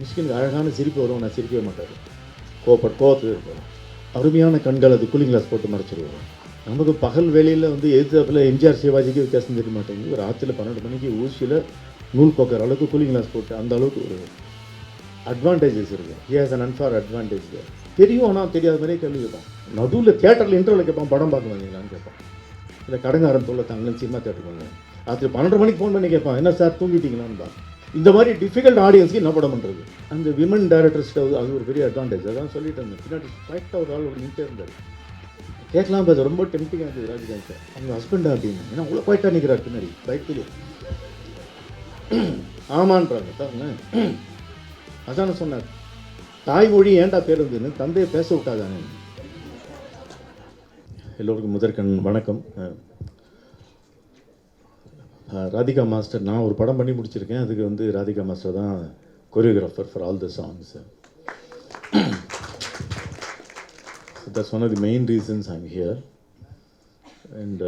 மிஷ்கினுக்கு அழகான சிரிப்பு வரும், நான் சிரிக்கவே மாட்டார். கோவத்துக்கு இருப்பார். அருமையான கண்கள், அது கூலிங் கிளாஸ் போட்டு மறைச்சிருவார். நமக்கு பகல் வேலையில் வந்து எதிர்த்தாப்பில் எம்ஜிஆர் சிவாஜிக்கு வித்தியாசம் தெரிய மாட்டேங்குது. ஒரு ராத்திரி 12 மணிக்கு ஊசியில் நூல் கோக்கிற அளவுக்கு கூலிங் கிளாஸ் போட்டு அந்த அளவுக்கு ஒரு அட்வான்டேஜஸ் இருக்குது. He has an unfair advantage. தெரியும், ஆனால் தெரியாத மாதிரியே கேள்வி கேட்பான். நடுவில் தியேட்டரில் இன்டர்வலில் கேட்பான், படம் பார்க்க வந்தீங்களான்னு கேட்பான். இல்லை கடங்காரன் தொல்லை தாங்களும் சினிமா தியேட்டருக்கு வந்தேன். ராத்திரி 12 மணிக்கு ஃபோன் பண்ணி கேட்பான், என்ன சார் தூங்கிட்டீங்களான்னு தான். இந்த மாதிரி டிஃபிகல்ட் ஆடியன்ஸ்க்கு என்ன படம் பண்ணுறது? அந்த விமன் டைரக்டர்ஸ்க்கு அது ஒரு பெரிய அட்வான்டேஜ். அதான் சொல்லிட்டு இருந்தேன். பின்னாடி கரெக்டாக ஒரு ஆள் ஒரு நின்ட்டே இருந்தார். கேட்கலாம், அது ரொம்ப டெம்டிங்காக இருந்தது ராஜகாந்த். அவங்க ஹஸ்பண்டா அப்படின்னு. ஏன்னா அவ்வளோ குவாய்ட்டாக நிற்கிறார் பின்னாடி பைக்கிலே. ஆமான்றாங்க பாருங்களேன். அதான சொன்னார், தாய்மொழி ஏன்டா பேர் இருந்ததுன்னு தந்தையை பேச விட்டாதானே. எல்லோருக்கும் முதற்கண் வணக்கம். ராதிகா மாஸ்டர், நான் ஒரு படம் பண்ணி முடிச்சிருக்கேன். அதுக்கு வந்து ராதிகா மாஸ்டர் தான் choreographer for all the songs. That's one of the main reasons I'm here. And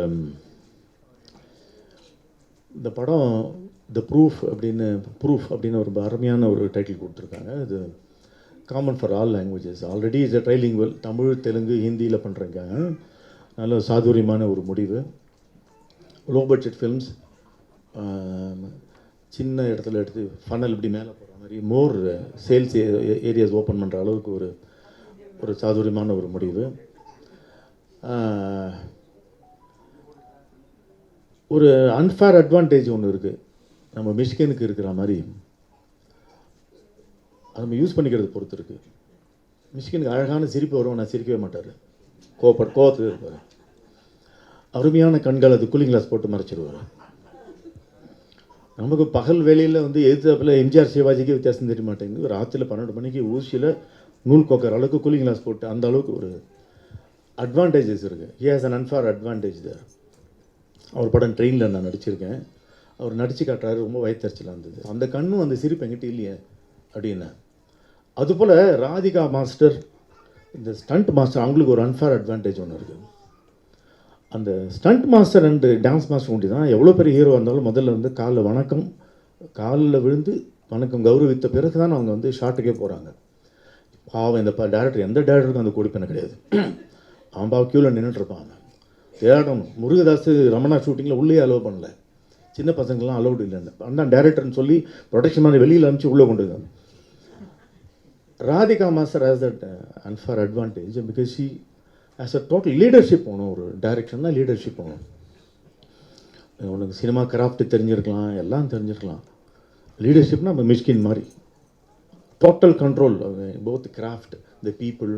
இந்த படம் த ப்ரூஃப் அப்படின்னு ஒரு அருமையான ஒரு டைட்டில் கொடுத்துருக்காங்க. இது common for all languages. Already is a trilingual. Tamil, Telugu, ஹிந்தியில் பண்ணுறேங்க. நல்ல சாதுரியமான ஒரு முடிவு. லோ பட்ஜெட் ஃபில்ம்ஸ், சின்ன இடத்துல எடுத்து ஃபனல் இப்படி மேலே போகிற மாதிரி மோர் சேல்ஸ் ஏரியாஸ் ஓப்பன் பண்ணுற அளவுக்கு ஒரு சாதுரியமான ஒரு முடிவு. ஒரு அன்ஃபேர் அட்வான்டேஜ் ஒன்று இருக்குது நம்ம மிஷ்கினுக்கு இருக்கிற மாதிரி. அதை நம்ம யூஸ் பண்ணிக்கிறது பொறுத்து இருக்குது. மிஷ்கினுக்கு அழகான சிரிப்பு வரும், நான் சிரிக்கவே மாட்டார். கோவத்துக்கு இருப்பார். அருமையான கண்கள், அது கூலிங் கிளாஸ் போட்டு மறைச்சிருவார். நமக்கு பகல் வேலையில் வந்து எதிர்த்தாப்பில் எம்ஜிஆர் சிவாஜிக்கு வித்தியாசம் தெரிய மாட்டேங்குது. ஒரு ராத்திரி 12 மணிக்கு ஊசியில் நூல் கோக்கிற அளவுக்கு கூலிங் கிளாஸ் போட்டு அந்த அளவுக்கு ஒரு அட்வான்டேஜஸ் இருக்குது. He has an unfair advantage தேர். அவர் படம் ட்ரெயினில் நான் நடிச்சிருக்கேன். அவர் நடித்து காட்டுறாரு, ரொம்ப வயத்தறிச்சலாக இருந்தது. அந்த கண்ணும் அந்த சிரிப்பு எங்கிட்ட இல்லையே அப்படின்னு. அதுபோல் ராதிகா மாஸ்டர், இந்த ஸ்டண்ட் மாஸ்டர், அவங்களுக்கு ஒரு அன்ஃபேர் அட்வான்டேஜ் ஒன்று இருக்குது. அந்த stunt master and dance master ஒண்டி தான் எவ்வளோ பெரிய ஹீரோ இருந்தாலும் முதல்ல வந்து காலில் விழுந்து வணக்கம் கௌரவித்த பிறகு தான் அவங்க வந்து ஷாட்டுக்கே போகிறாங்க. பாவம் இந்த டேரக்டர், எந்த டேரக்டருக்கும் அந்த கொடுப்பேன கிடையாது. அவன் பாவம் க்யூவில் நின்றுட்டுருப்பாங்க. தேடணும். முருகதாஸ் ரமணா ஷூட்டிங்கில் உள்ளே அலோவ் பண்ணல, சின்ன பசங்கள்லாம் அலோவ்டு இல்லைன்னு. அதான் டேரக்டர்னு சொல்லி ப்ரொடெக்ஷன் மாதிரி வெளியில் அனுப்பிச்சு உள்ளே கொண்டு வந்தாங்க. Radhika master has that unfair advantage because she as a total leadership போகணும். ஒரு டைரக்ஷன்னா லீடர்ஷிப் போகணும். உனக்கு சினிமா கிராஃப்ட் தெரிஞ்சிருக்கலாம், எல்லாம் தெரிஞ்சிருக்கலாம். லீடர்ஷிப்னா நம்ம மிஷ்கின் மாதிரி total control both craft, the people,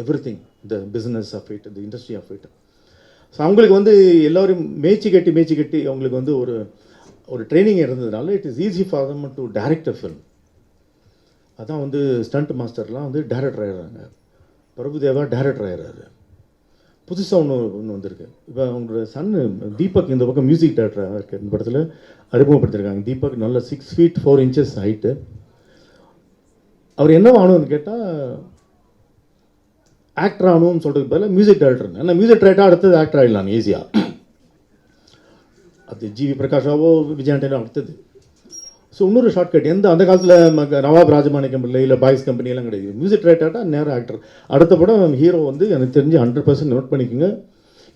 everything, the business of it, the industry of it. So அவங்களுக்கு வந்து எல்லோரும் மேய்ச்சி கட்டி அவங்களுக்கு வந்து ஒரு ட்ரைனிங் இருந்ததுனால it is easy for them to direct a film. அதான் வந்து ஸ்டண்ட் மாஸ்டர்லாம் வந்து டைரக்டர் ஆகிடுறாங்க. பிரபுதேவா டைரக்டர் ஆகிடுறாரு. புதுசாக ஒன்று வந்திருக்கு. இப்போ அவங்களோட சன்னு தீபக் இந்த பக்கம் மியூசிக் டைரக்டராக இருக்குது. இந்த படத்தில் அறிமுகப்படுத்திருக்காங்க. தீபக் நல்ல 6 feet 4 inches ஹைட்டு. அவர் என்ன ஆகணும்னு கேட்டால் ஆக்டர் ஆகணும்னு சொல்கிறதுக்கு பதிலாக மியூசிக் டைரக்டர். ஏன்னா மியூசிக் டைரக்டராக அடுத்தது ஆக்டர் ஆகிடலாம் ஈஸியாக. அது ஜிவி பிரகாஷாவோ விஜயாண்டனோ அடுத்தது. ஸோ இன்னொரு ஷார்ட்கட் அந்த காலத்தில் நவாப் ராஜமாணிக்கம் பிள்ளை இல்லை பாய்ஸ் கம்பெனியெல்லாம் கிடையாது. மியூசிக் டைரக்டராக நேரம் ஆக்டர். அடுத்த படம் ஹீரோ வந்து எனக்கு தெரிஞ்சு 100% நோட் பண்ணிக்கோங்க.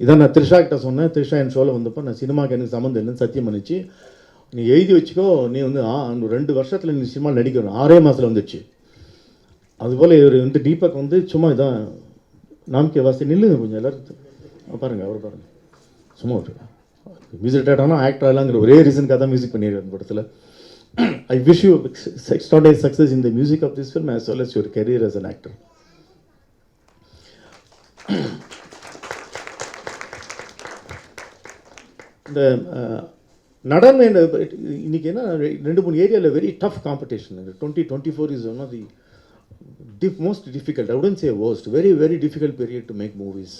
இதான் நான் த்ரிஷா கிட்ட சொன்னேன். த்ரிஷா என் ஷோவில் வந்தப்போ நான் சினிமாவுக்கு எனக்கு சம்மந்தம் இல்லைன்னு சத்தியம் பண்ணிச்சு. நீ எழுதி வச்சுக்கோ, நீ வந்து 2 வருஷத்தில் நீ சினிமாவில் நடிக்கணும். 6 மாதத்தில் வந்துடுச்சு. அதுபோல் இவர் வந்து தீபக் வந்து சும்மா இதான் நாம்கே வாசி நில்லுங்க கொஞ்சம் எல்லோரும் பாருங்கள். அவர் பாருங்கள், சும்மா ஒரு மியூசிக் டைரக்டர்னா ஆக்டர் ஆகலாங்கிற ஒரே ரீசனுக்காக தான் மியூசிக் பண்ணியிருக்காரு அந்த படத்தில். I wish you extraordinary success in the music of this film as well as your career as an actor. இந்த நடன இன்னைக்கு என்ன 2-3 ஏரியாவில் very tough competition. 2024 is one of the most difficult, I wouldn't say worst, very very difficult period to make movies.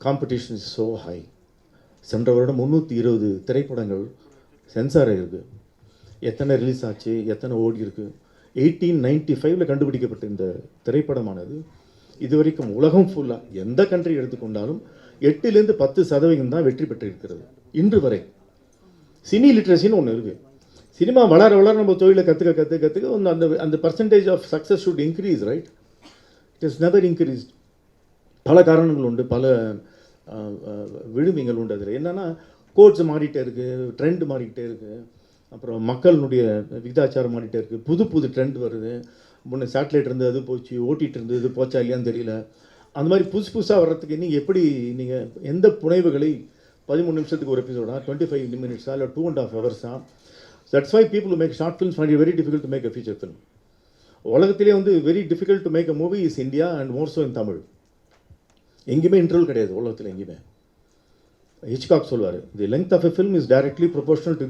Competition is so high. சென்ற வருடம் 320 திரைப்படங்கள் sensor ஆகிருக்கு. எத்தனை ரிலீஸ் ஆச்சு, எத்தனை ஓடி இருக்குது. 1895 கண்டுபிடிக்கப்பட்ட இந்த திரைப்படமானது இதுவரைக்கும் உலகம் ஃபுல்லாக எந்த கண்ட்ரி எடுத்துக்கொண்டாலும் 8-10% தான் வெற்றி பெற்றிருக்கிறது இன்று வரை. சினி லிட்ரஸின்னு ஒன்று இருக்குது. சினிமா வளர வளர நம்ம தொழிலை கற்றுக்க அந்த அந்த percentage of success should increase, right? It is never increased. பல காரணங்கள் உண்டு, பல விழுமிகள் உண்டு. அதில் என்னென்னா கோட்ஸ் மாறிட்டே இருக்குது, ட்ரெண்ட் மாறிக்கிட்டே இருக்குது, அப்புறம் மக்களுடைய விகிதாச்சாரம் மாறிட்டே இருக்குது, புது புது ட்ரெண்ட் வருது. முன்னே சேட்டலைட் இருந்தது, அது போச்சு, ஓட்டிகிட்டு இருந்தது, இது போச்சா இல்லையான்னு தெரியல. அந்த மாதிரி புதுசாக வர்றதுக்கு நீங்கள் எப்படி, நீங்கள் எந்த புனைவுகளை 13 நிமிஷத்துக்கு ஒரு எபிசோடா, 25 மினிட்ஸா, இல்லை 2.5 ஹவர்ஸா? That's why people make short films find very difficult to make a feature film. உலகத்திலே வந்து very difficult to make a movie is India and more so in Tamil. எங்கேயுமே இன்டர்வல் கிடையாது உலகத்தில், எங்கேயுமே. ஹிச்காக் சொல்வார், the length of a film is directly proportional to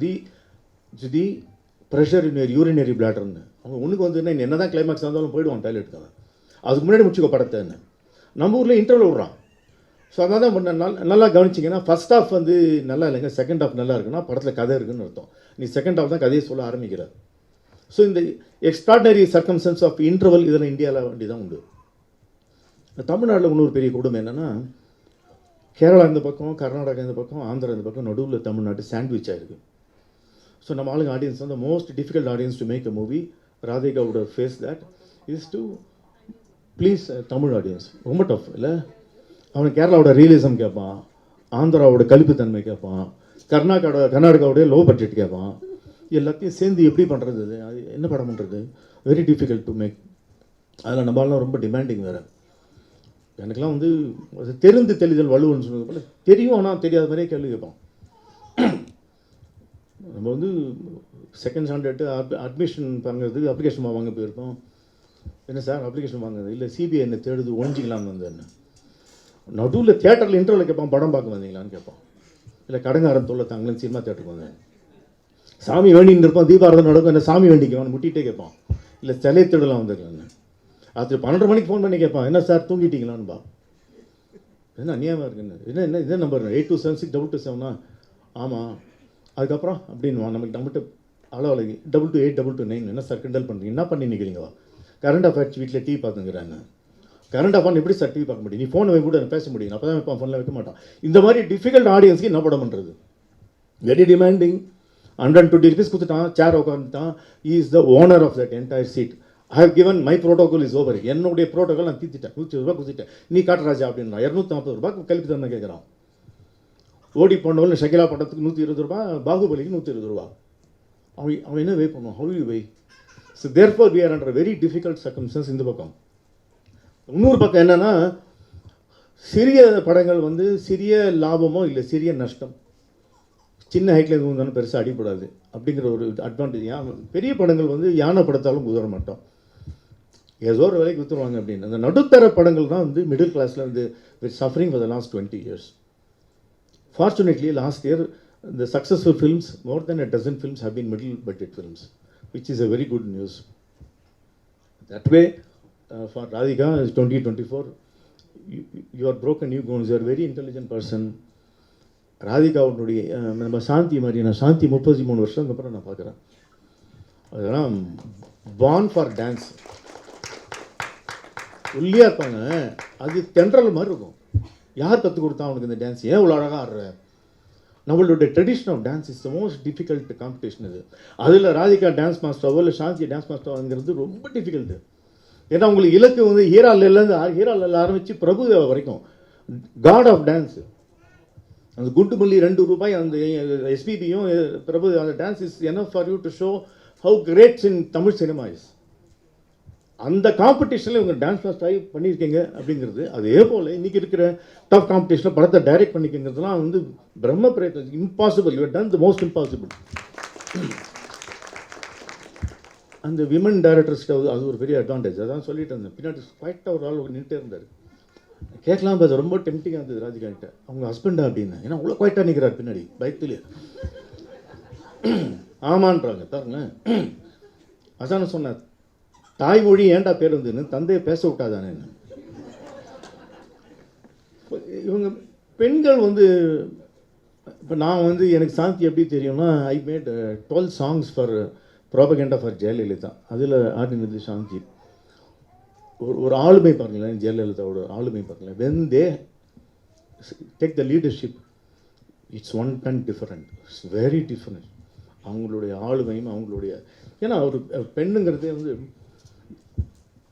the pressure in urinary பிளாடர்னு. அவங்க ஒன்றுக்கு வந்து என்ன தான் கிளைமேக்ஸ் இருந்தாலும் போயிடுவான் டாய்லெட்டுக்கு. அவன் அதுக்கு முன்னாடி முடிச்சுக்கோ படத்தை. என்ன நம்ம ஊரில் இன்டர்வல் விட்றான். ஸோ அதான் நல்லா கவனிச்சிங்கன்னா, ஃபஸ்ட் ஹாஃப் வந்து நல்லா இல்லைங்க, செகண்ட் ஹாஃப் நல்லா இருக்குன்னா படத்தில் கதை இருக்குன்னு அர்த்தம். நீ செகண்ட் ஹாஃப் தான் கதையை சொல்ல ஆரம்பிக்கிற. ஸோ இந்த எக்ஸ்ட்ராடனரி சர்க்கம்ஸ்டன்ஸ் ஆஃப் இன்டர்வல் இதெல்லாம் இந்தியாவில் வேண்டி தான் உண்டு. தமிழ்நாட்டில் இன்னொரு பெரிய கொடுமை என்னென்னா, கேரளா இந்த பக்கம், கர்நாடகா இந்த பக்கம், ஆந்திரா இந்த பக்கம், நடுவில் தமிழ்நாட்டு சாண்ட்விச் ஆகிருக்கு. ஸோ நம்ம ஆளுங்க ஆடியன்ஸ் வந்து most difficult audience to make a movie. Radhika would face that is to please Tamil audience. ரொம்ப டஃப் இல்லை? அவன் கேரளாவோட ரியலிசம் கேட்பான், ஆந்திராவோட கலிப்புத்தன்மை கேட்பான், கர்நாடகாவோடைய லோ பட்ஜெட் கேட்பான். எல்லாத்தையும் சேர்ந்து எப்படி பண்ணுறது? அது என்ன படம் பண்ணுறது? Very difficult to make. அதில் நம்மளால ரொம்ப டிமாண்டிங் வேறு. எனக்கெல்லாம் வந்து தெரிந்து தெளிதல் வலுவன்னு சொன்னது போல் தெரியும், ஆனால் தெரியாத மாதிரியே கேள்வி கேட்பான். நம்ம வந்து செகண்ட் ஸ்டாண்டர்டு அட்மிஷன் வாங்குறதுக்கு அப்ளிகேஷன் வாங்க போயிருக்கோம். என்ன சார் அப்ளிகேஷன் வாங்குறது? இல்லை சிபிஐ என்ன தேடுது, ஒழிஞ்சிக்கலான்னு வந்தேன்னு. நடுவில் தியேட்டரில் இன்டர்வலில் கேட்பான், படம் பார்க்க வந்தீங்களான்னு கேட்பான். இல்லை கடங்காரன் தொல்லை தாங்களேன்னு சினிமா தேட்டருக்கு வந்தேன். சாமி வேண்டின்னு இருப்பான், தீபாரதம் நடக்கும், என்ன சாமி வேண்டிக்குவான் முட்டிகிட்டே கேட்பான். இல்லை சிலையை திருடலாம் வந்துருக்கலான்னு. அது 12 மணிக்கு ஃபோன் பண்ணி கேட்பான், என்ன சார் தூங்கிட்டீங்களான்னுபா. என்ன அநியாயமாக இருக்குன்னு. என்ன இதே நம்பர் 827622 ஆமாம். அதுக்கப்புறம் அப்படின்வான். நம்மகிட்ட அளவலகி 228229. என்ன சார் கிண்டல் பண்ணுறீங்க? என்ன பண்ணி நிற்கிறீங்களா? கரண்ட் அஃபேர்ஸ் வீட்டில் டிவி பார்த்துங்கிறாங்க. கரண்ட் அஃபேர் எப்படி சார் டிவி பார்க்க முடியும்? நீ ஃபோனை கூட பேச முடியும், அப்போ தான் வைப்பான், ஃபோனில் வைக்க மாட்டான். இந்த மாதிரி டிஃபிகல்ட் ஆடியன்ஸ்க்கு என்ன படம் பண்ணுறது? Very demanding. 120 rupees கொடுத்துட்டான், சேர் உட்காந்துட்டான். Is the owner of that entire seat. I have given my protocol is over. என்னுடைய ப்ரோட்டோகால் நான் தீர்த்திட்டேன். 120 ரூபா கொடுத்துட்டேன், நீ காட்டுறாஜா அப்படின்னா 240 ரூபாய் கல்வி தந்தேன் கேட்குறான். ஓடி போனவங்க ஷகிலா படத்துக்கு 120 ரூபா, பாகுபலிக்கு 120 ரூபா. அவன் என்ன வே பண்ணுவான்? How you weigh? So therefore we are under very difficult circumstances. இந்த பக்கம் இன்னொரு பக்கம் என்னென்னா, சிறிய படங்கள் வந்து சிறிய லாபமோ இல்லை சிறிய நஷ்டம், சின்ன ஹைட்டில் எதுவும் இருந்தாலும் பெருசாக அடிப்படாது அப்படிங்கிற ஒரு அட்வான்டேஜ். பெரிய படங்கள் வந்து யானை படத்தாலும் குதிர மாட்டோம், ஏதோ ஒரு விலைக்கு விற்றுருவாங்க அப்படின்னு. அந்த நடுத்தர படங்கள் தான் வந்து மிடில் கிளாஸில் வந்து suffering for the last 20 years. Fortunately, last year, the successful films, more than a dozen films have been middle budget films, which is a very good news. That way, for Radhika, 2024, you are broken new bones, you are a very intelligent person. Radhika, நம்ம சாந்தி மாதிரி, நான் சாந்தி 33 வருஷத்துக்கு அப்புறம் நான் பார்க்குறேன். அதெல்லாம் born for dance. ஒல்லியாக இருப்பாங்க, அது தென்றல் மாதிரி இருக்கும். யார் கற்றுக் கொடுத்தா அவனுக்கு இந்த டான்ஸ்? ஏன் இவ்வளோ அழகாக ஆடுற? நம்மளுடைய tradition of dance is the most difficult competition இது. அதில் ராதிகா டான்ஸ் மாஸ்டராவோ இல்லை சாந்தி டான்ஸ் மாஸ்டராங்கிறது ரொம்ப டிஃபிகல்ட்டு. ஏன்னா உங்களுக்கு இலக்கு வந்து ஹீராலேருந்து ஆரம்பித்து பிரபு வரைக்கும் காட் ஆஃப் டான்ஸு. அந்த குண்டுமல்லி 2 ரூபாய் அந்த எஸ்பிபியும் பிரபு, அந்த dance is enough for you to show how greats in Tamil cinema is. அந்த காம்படிஷனில் இவங்க டான்ஸ் மாஸ்டர் ஆகி பண்ணியிருக்கீங்க அப்படிங்கிறது. அதே போல் இன்றைக்கி இருக்கிற டஃப் காம்படிஷனில் படத்தை டைரக்ட் பண்ணிக்கிறதுலாம் வந்து பிரம்ம பிரயத்னம், impossible. You done the most impossible. அந்த விமன் டைரக்டர்ஸ்க்கு அது ஒரு பெரிய அட்வான்டேஜ். அதான் சொல்லிட்டு இருந்தேன். பின்னாடி குவைட்டாக ஒரு ஆள் நின்றுட்டே இருந்தார். கேட்கலாம், அது ரொம்ப டெம்டிங்காக இருந்தது ராதிகாக்கிட்ட. அவங்க ஹஸ்பண்டா அப்படின்னு, ஏன்னா அவ்வளோ குவைட்டாக நிற்கிறார் பின்னாடி பயத்துலேயே. ஆமான்றாங்க பாருங்களேன். அதான் சொன்னார், தாய்மொழி ஏன்டா பேர் வந்துன்னு, தந்தையை பேச விட்டாதானே. இவங்க பெண்கள் வந்து, இப்போ நான் வந்து எனக்கு சாந்தி எப்படி தெரியும்னா, I made 12 songs for propaganda for Jayalalithaa. அதில் ஆடினது சாந்தி. ஒரு ஆளுமை பாருங்களேன், ஜெயலலிதாவோட ஆளுமை பாருங்களேன். When they take the leadership, it's one ton different, it's very different. அவங்களுடைய ஆளுமையும் அவங்களுடைய, ஏன்னா ஒரு பெண்ணுங்கிறதே வந்து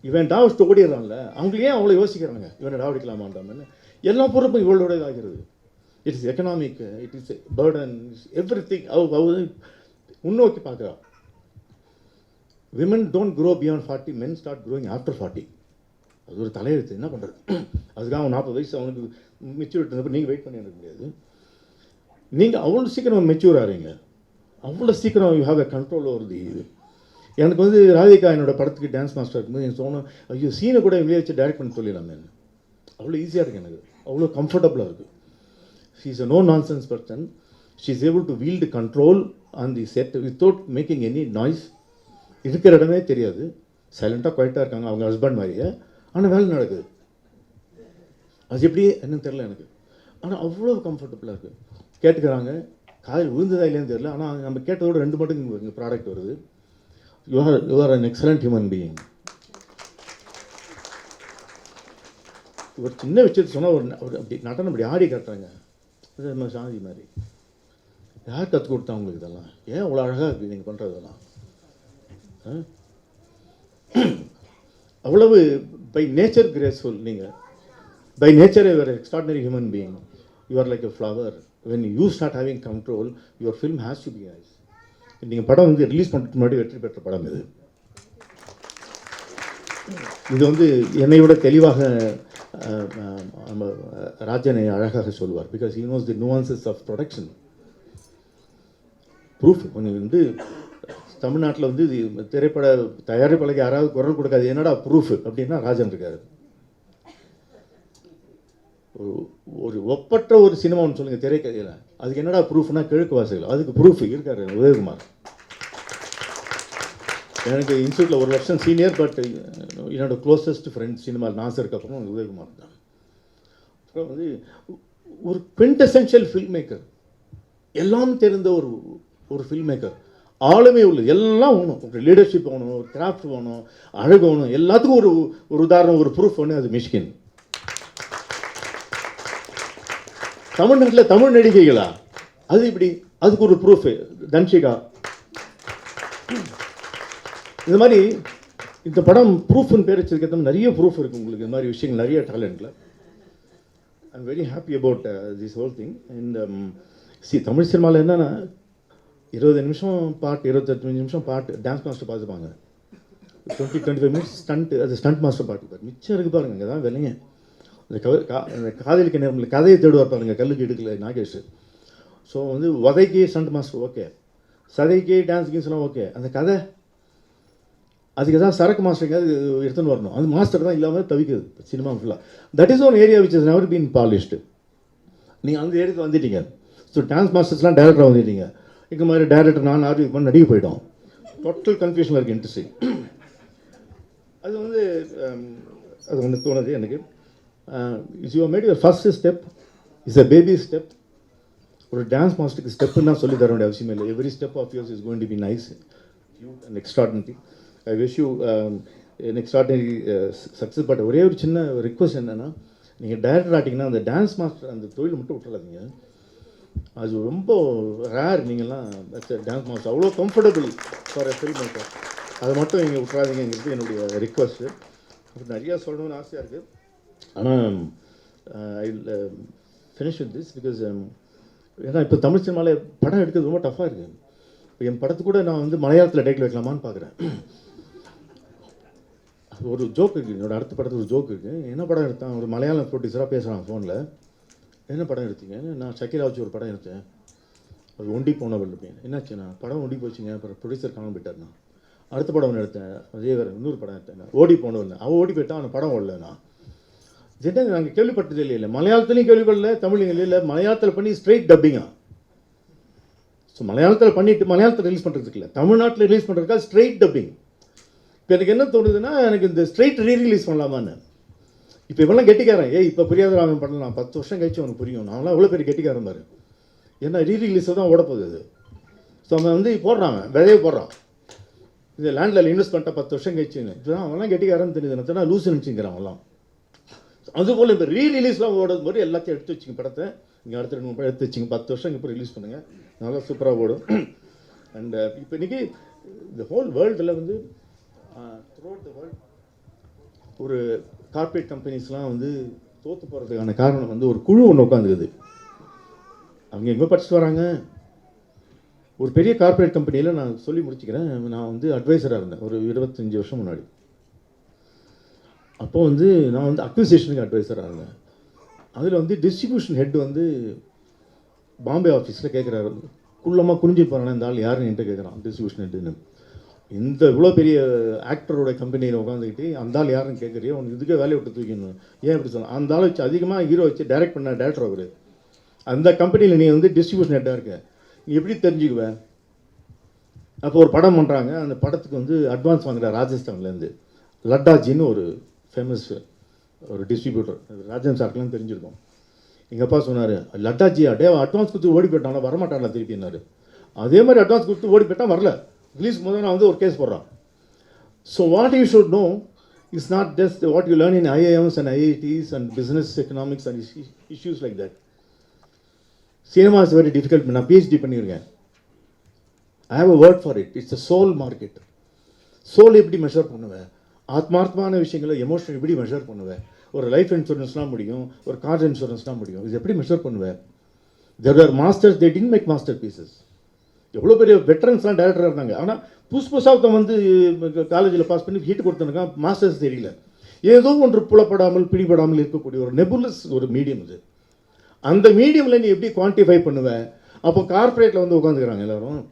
இவன் டாவடிச்சுட்டு ஓடிடுறான்ல, அவங்களே அவ்வளோ யோசிக்கிறாங்க இவனை டாவடிக்கலாமான்றான்னு. எல்லா பொறுப்பும் இவளோட இதாகிறது. It is economic, it is burden, every thing. அவ முன்னோக்கி பார்க்குறா. Women don't grow beyond 40, men start growing after 40. அது ஒரு தலையெழுத்து. என்ன பண்ணுறது? அதுக்காக அவன் 40 வயசு அவனுக்கு மெச்சூரிட்டி இருந்தப்போ நீங்கள் வெயிட் பண்ணி இருக்க முடியாது. நீங்கள் அவ்வளோ சீக்கிரம் மெச்சூர் ஆகிறீங்க, அவ்வளோ சீக்கிரம் you have a control over the இது. எனக்கு வந்து ராதிகா என்னோட படத்துக்கு டான்ஸ் மாஸ்டர் இருக்கும்போது எனக்கு தோணும், ஐயோ சீனை கூட இவங்களே வச்சு டைரக்ட் பண்ணி சொல்லிடலாமே. அவ்வளோ ஈஸியாக இருக்குது எனக்கு, அவ்வளோ கம்ஃபர்டபுளாக இருக்குது. She is a no nonsense person. She is able to wield control on the set without making any noise. இருக்கிற இடமே தெரியாது, சைலண்ட்டாக குவைட்டாக இருக்காங்க அவங்க ஹஸ்பண்ட் மாதிரியே, ஆனால் வேலை நடக்குது. அது எப்படி என்னன்னு தெரில எனக்கு, ஆனால் அவ்வளோ கம்ஃபர்டபுளாக இருக்குது. கேட்டுக்கிறாங்க, காதில் விழுந்ததா இல்லைன்னு தெரியல, ஆனால் நம்ம கேட்டதோட 2 மடங்கு இங்கே ப்ராடக்ட் வருது. You are an excellent human being. ஒரு சின்ன விஷயத்தை சொன்னால் ஒரு அப்படி நடனம் அப்படி ஆடி காட்டுறாங்க, அது நம்ம சாந்தி மாதிரி. யார் கற்றுக் கொடுத்தா உங்களுக்கு இதெல்லாம்? ஏன் அவ்வளோ அழகாக இருக்குது நீங்கள் பண்ணுறதெல்லாம்? அவ்வளவு பை நேச்சர் கிரேஸ்ஃபுல். நீங்கள் by nature you are extraordinary human being. You are like a flower. When you start having control, your film has to be nice. நீங்கள் படம் வந்து ரிலீஸ் பண்ணுறதுக்கு முன்னாடி வெற்றி பெற்ற படம் இது. இது வந்து என்னை விட தெளிவாக நம்ம ராஜனை அழகாக சொல்லுவார். Because he knows the nuances of production. Proof வந்து தமிழ்நாட்டில் வந்து திரைப்பட தயாரிப்பாளருக்கு யாராவது குரல் கொடுக்காது, என்னடா ப்ரூஃப் அப்படின்னா ராஜன் இருக்காரு. ஒரு ஒப்பற்ற ஒரு சினிமா ஒன்று சொல்லுங்கள் திரைக்கதையில், அதுக்கு என்னடா ப்ரூஃப்னா கிழக்கு வாசல், அதுக்கு ப்ரூஃப் இருக்காரு உதயகுமார். எனக்கு இன்ஸ்டியூட்டில் 1 வருஷம் சீனியர், பட் என்னோட க்ளோசஸ்ட் ஃப்ரெண்ட் சினிமா நாசருக்கு அப்புறம் உதயகுமார் தான். அப்புறம் வந்து ஒரு குவிண்டெசென்ஷியல் ஃபில்ம் மேக்கர், எல்லாம் தெரிந்த ஒரு ஃபில்ம் மேக்கர், ஆளுமே உள்ளது, எல்லாம் வேணும். ஒரு லீடர்ஷிப் வேணும், ஒரு கிராஃப்ட் வேணும், அழகு வேணும், எல்லாத்துக்கும் ஒரு உதாரணம், ஒரு ப்ரூஃப் வேணும். அது மிஷ்கின். தமிழ்நாட்டில் தமிழ் நடிகைகளா? அது இப்படி, அதுக்கு ஒரு ப்ரூஃப் தன்ஷிகா. இந்த மாதிரி இந்த படம் ப்ரூஃப்னு பேர் வச்சிருக்க நிறைய ப்ரூஃப் இருக்குது உங்களுக்கு. இந்த மாதிரி விஷயங்கள் நிறைய டேலண்ட்டில். I am very happy about this whole thing. And Tamil சினிமாவில் என்னென்னா 20 நிமிஷம் பாட்டு, 28 நிமிஷம் பாட்டு டான்ஸ் மாஸ்டர் பார்த்துப்பாங்க. 20-25 மினிட்ஸ் ஸ்டண்ட்டு, அது ஸ்டண்ட் மாஸ்டர் பாட்டு. மிச்சம் இருக்குது பாருங்க, இங்கே தான் விலைங்க. அந்த காதலிக்க நேரம் கதையை தேடுவார் பாருங்க, கல்லுக்கு எடுக்கல நாகேஷ். ஸோ வந்து வதைக்கு ஸ்டண்ட் மாஸ்டர் ஓகே, சதைக்கு டான்ஸ் கீன்ஸ்லாம் ஓகே, அந்த கதை அதுக்கு தான் சரக்கு மாஸ்டருக்கு அது எடுத்துன்னு வரணும். அந்த மாஸ்டர் தான் இல்லாமல் தவிக்குது சினிமா ஃபுல்லாக. That is one area which is never been polished. நீங்கள் அந்த ஏரியாவுக்கு வந்துட்டீங்க. ஸோ டான்ஸ் மாஸ்டர்ஸ்லாம் டேரக்டராக வந்துட்டீங்க. இந்த மாதிரி டேரக்டர் நான் ஆர்வி பண்ணி நடிக்க போயிட்டோம். டோட்டல் கன்ஃபியூஷனில் இருக்குது இண்டஸ்ட்ரி. அது வந்து அது ஒன்று தோணுது எனக்கு. Is you made your first step, is a baby step. ஒரு டான்ஸ் மாஸ்டருக்கு ஸ்டெப்புன்னா சொல்லி தர வேண்டிய அவசியம் இல்லை. Every step of yours is going to be nice, and extraordinary. I wish you an extraordinary success. But ஒரே ஒரு சின்ன ரிக்வஸ்ட் என்னென்னா, நீங்கள் டைரக்டர் ஆட்டிங்கன்னா அந்த டான்ஸ் மாஸ்டர் அந்த தொழில் மட்டும் விட்டுறாதீங்க. அது ரொம்ப ரேர். நீங்கள்லாம் டான்ஸ் மாஸ்டர் அவ்வளோ comfortable for a film maker. அதை மட்டும் நீங்கள் விட்டுறாதீங்கிறது என்னுடைய ரிக்வஸ்ட்டு. அப்படி நிறையா சொல்லணும்னு ஆசையாக இருக்குது. ஆனால் I will finish with this because ஏன்னா இப்போ தமிழ் சினிமாவில் படம் எடுக்கிறது ரொம்ப டஃப்பாக இருக்குது. இப்போ என் படத்து கூட நான் வந்து மலையாளத்தில் டைட்டில் வைக்கலாமான்னு பார்க்குறேன். ஒரு ஜோக் இருக்குது, என்னோடய அடுத்த படத்தில் ஒரு ஜோக் இருக்குது. என்ன படம் எடுத்தேன், ஒரு மலையாளம் ப்ரொடியூசராக பேசுகிறான் ஃபோனில். என்ன படம் எடுத்தீங்க? நான் ஷக்கீலா வச்சு ஒரு படம் எடுத்தேன், அது ஒண்டி போனவள் அப்படின்னு. என்னாச்சு? நான் படம் ஒண்டி போச்சுங்க, அப்புறம் ப்ரொடியூசர் காணாமல் போயிட்டார்னா. அடுத்த படம் ஒன்று எடுத்தேன், அதே வேறு இன்னொரு படம் எடுத்தேன், ஓடி போனவள். அவன் ஓடி போயிட்டான், அவன் படம் ஓடலண்ணா. என்ன நாங்கள் கேள்விப்பட்டதே இல்லை. மலையாளத்துலையும் கேள்விப்படல, தமிழ்லையும் இல்லை. மலையாளத்தில் பண்ணி ஸ்ட்ரெயிட் டப்பிங்கா. ஸோ மலையாளத்தில் பண்ணிவிட்டு மலையாளத்தில் ரிலீஸ் பண்ணுறதுக்கு இல்லை, தமிழ்நாட்டில் ரிலீஸ் பண்ணுறதுக்காக ஸ்ட்ரெயிட் டப்பிங். இப்போ எனக்கு என்ன தோணுதுன்னா, எனக்கு இந்த ஸ்ட்ரெயிட் ரீரிலீஸ் பண்ணலாமான்னு. இப்போ இவெல்லாம் கெட்டிக்காரன். இப்போ புரியாத அவன் பண்ணலாம், 10 வருஷம் கழிச்சு அவனுக்கு புரியும். நான்லாம் எவ்வளோ பெரிய கெட்டிக்காரன் பாரு. ஏன்னா ரீரிலீஸை தான் ஓடப்போகுது அது. ஸோ அவன் வந்து போடுறான், விதையை போடுறான். இந்த லேண்டில் இன்வெஸ்ட் பண்ணிட்டா 10 வருஷம் கழிச்சுன்னு. இப்போதான் அவன்லாம் கெட்டிக்காரன்னு தெரியுது. நான் லூஸ் நினச்சிங்கிறான் அவன்லாம். அதுபோல் இப்போ ரீரிலீஸ்லாம் ஓடுறது மாதிரி எல்லாத்தையும் எடுத்து வச்சுங்க. படத்தை இங்கே அடுத்த 2-3 படம் எடுத்து வச்சுங்க. 10 வருஷம் இப்போ ரிலீஸ் பண்ணுங்கள், நல்லா சூப்பராக ஓடும். அண்ட் இப்போ இன்றைக்கி இந்த ஹோல் வேர்ல்டில் வந்து த்ரூஅவுட் த வேர்ல்ட் ஒரு கார்ப்பரேட் கம்பெனிஸ்லாம் வந்து தோற்று போகிறதுக்கான காரணம் வந்து ஒரு குழு ஒன்று உட்காந்துக்குது. அவங்க எங்கே படிச்சுட்டு வராங்க? ஒரு பெரிய கார்ப்பரேட் கம்பெனியில் நான் சொல்லி முடிச்சுக்கிறேன். நான் வந்து அட்வைசராக இருந்தேன் ஒரு 25 வருஷம் முன்னாடி. அப்போது வந்து நான் வந்து அக்விசேஷனுக்கு அட்வைசராக இருந்தேன். அதில் வந்து டிஸ்ட்ரிபியூஷன் ஹெட் வந்து பாம்பே ஆஃபீஸில் கேட்குறாரு, குள்ளமாக குனிஞ்சு போகிறானே இந்த ஆள் யாருன்னு என்கிட்ட கேட்குறான், டிஸ்ட்ரிபியூஷன் ஹெட்டுன்னு. இந்த இவ்வளோ பெரிய ஆக்டரோட கம்பெனியில் உட்காந்துக்கிட்டு அந்த ஆள் யாருன்னு கேட்குறியோ உனக்கு இதுக்கே வேலையை விட்டு தூக்கணும். ஏன் இப்படி சொன்னால் அந்த ஆள் வச்சு அதிகமாக ஹீரோ வச்சு டைரக்ட் பண்ண டேரக்டர் அவர். அந்த கம்பெனியில் நீ வந்து டிஸ்ட்ரிபியூஷன் ஹெட்டாக இருக்க, நீ எப்படி தெரிஞ்சுக்குவேன்? அப்போ ஒரு படம் பண்ணுறாங்க. அந்த படத்துக்கு வந்து அட்வான்ஸ் வாங்குற ராஜஸ்தான்லேருந்து லட்டாஜின்னு ஒரு ஃபேமஸ் ஒரு டிஸ்ட்ரிபியூட்டர், ராஜன் சார்க்கெலாம் தெரிஞ்சிருக்கோம். எங்கள் அப்பா சொன்னார், லட்டாஜியா டே அட்வான்ஸ் கொடுத்து ஓடி போயிட்டானா வரமாட்டானா திருப்பினார். அதே மாதிரி அட்வான்ஸ் கொடுத்து ஓடி போயிட்டான், வரல. ரிலீஸ் முதல்ல நான் வந்து ஒரு கேஸ் போடுறான். So what you should know is not just what you learn in IIMs and IITs and business economics and issues like that. Cinema is very difficult. நான் PhD பண்ணியிருக்கேன். I have a word for it. It's a soul market. Soul எப்படி measure பண்ணுவேன்? ஆத்மார்த்தமான விஷயங்களை emotional எப்படி measure பண்ணுவேன்? ஒரு life இன்சூரன்ஸ்லாம் முடியும், ஒரு கார் இன்சூரன்ஸ்லாம் முடியும். இது எப்படி மெஷர் பண்ணுவேன்? There are masters, they didn't make masterpieces. எவ்வளோ பெரிய வெட்டரன்ஸ்லாம் டேரக்டராக இருந்தாங்க. ஆனால் புதுசாக வந்து காலேஜில் பாஸ் பண்ணி ஹீட் கொடுத்தனுக்கா மாஸ்டர்ஸ் தெரியல. ஏதோ ஒன்று புலப்படாமல் பிடிபடாமல் இருக்கக்கூடிய ஒரு நெபுலஸ் ஒரு மீடியம் இது. அந்த மீடியமில் நீ எப்படி குவான்டிஃபை பண்ணுவேன்? அப்போ கார்ப்பரேட்டில் வந்து உட்காந்துக்கிறாங்க எல்லோரும்,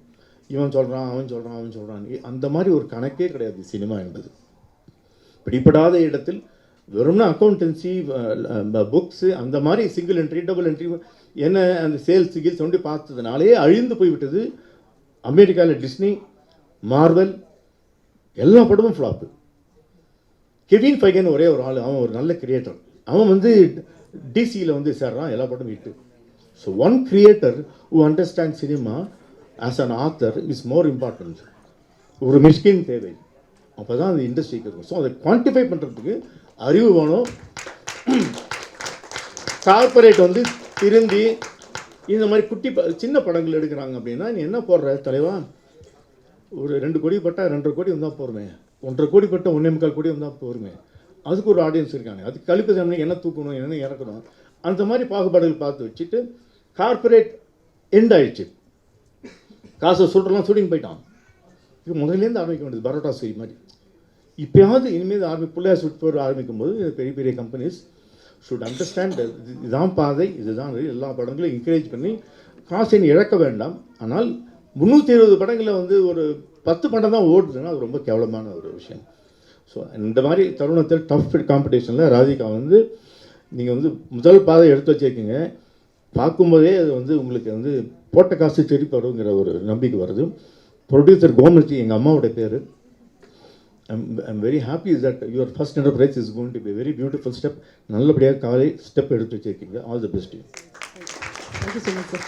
இவன் சொல்கிறான் அவன் சொல்கிறான் அவன் சொல்கிறான். அந்த மாதிரி ஒரு கணக்கே கிடையாது சினிமா என்பது. பிடிப்படாத இடத்தில் வெறும்னா அக்கௌண்டன்சி புக்ஸு அந்த மாதிரி சிங்கிள் என்ட்ரி டபுள் என்ட்ரி என்ன அந்த சேல்ஸ் கில்ஸ் ஒன்றி பார்த்ததுனாலே அழிந்து போய்விட்டது. அமெரிக்காவில் டிஸ்னி, மார்வல் எல்லா படமும் ஃப்ளாப்பு. கெவின் ஃபைகன் ஒரே ஒரு ஆள், அவன் ஒரு நல்ல கிரியேட்டர். அவன் வந்து டிசியில் வந்து சேர்றான், எல்லா படமும் hit. So one creator who understand cinema as an author is more important. ஒரு மிஸ்கின் தேவை, அப்போ தான் அந்த இண்டஸ்ட்ரிக்கு இருக்கும். ஸோ அதை குவான்டிஃபை பண்ணுறதுக்கு அறிவு வேணும். கார்பரேட் வந்து திருந்தி இந்த மாதிரி சின்ன படங்கள் எடுக்கிறாங்க அப்படின்னா நீ என்ன போடுற தலைவா? ஒரு 2 கோடி பட்டா 2.5 கோடி வந்தால் போருமே, 1.5 கோடி பட்டா 1.25 கோடி வந்தால் போருமே. அதுக்கு ஒரு ஆடியன்ஸ் இருக்காங்க. அதுக்கு கழிப்பு தண்ணி என்ன தூக்கணும் என்ன இறக்கணும் அந்த மாதிரி பாகுபாடுகள் பார்த்து வச்சுட்டு கார்பரேட் எண்ட் ஆயிடுச்சு. காசை சுட்டுலாம் ஷூட்டிங் போயிட்டான். இது முதலேருந்து ஆரம்பிக்க வேண்டியது பரோட்டா ஸ்வீ மாதிரி. இப்போயாவது இனிமேல் பிள்ளையார் சுட்டு போய் ஆரம்பிக்கும் போது பெரிய பெரிய கம்பெனிஸ் ஷுட் அண்டர்ஸ்டாண்ட் இதுதான் பாதை, இதுதான் எல்லா படங்களையும் என்கரேஜ் பண்ணி காசை இழக்க வேண்டாம். ஆனால் 320 படங்களில் வந்து ஒரு 10 படம் தான் ஓடுதுன்னா அது ரொம்ப கேவலமான ஒரு விஷயம். ஸோ இந்த மாதிரி தருணத்தில் டஃப் காம்படிஷனில் ராதிகா வந்து நீங்கள் வந்து முதல் பாதை எடுத்து வச்சுருக்கீங்க. பார்க்கும்போதே அது வந்து உங்களுக்கு வந்து போட்ட காசு திருப்பி வருங்கிற ஒரு நம்பிக்கை வருது. ப்ரொடியூசர் கோமதி எங்கள் அம்மாவோட பேர். I'm very happy that your first enterprise is going to be a very beautiful step. நல்லபடியாக காலை ஸ்டெப் எடுத்து வச்சுருக்கீங்க. All the best. Thank you so much, sir.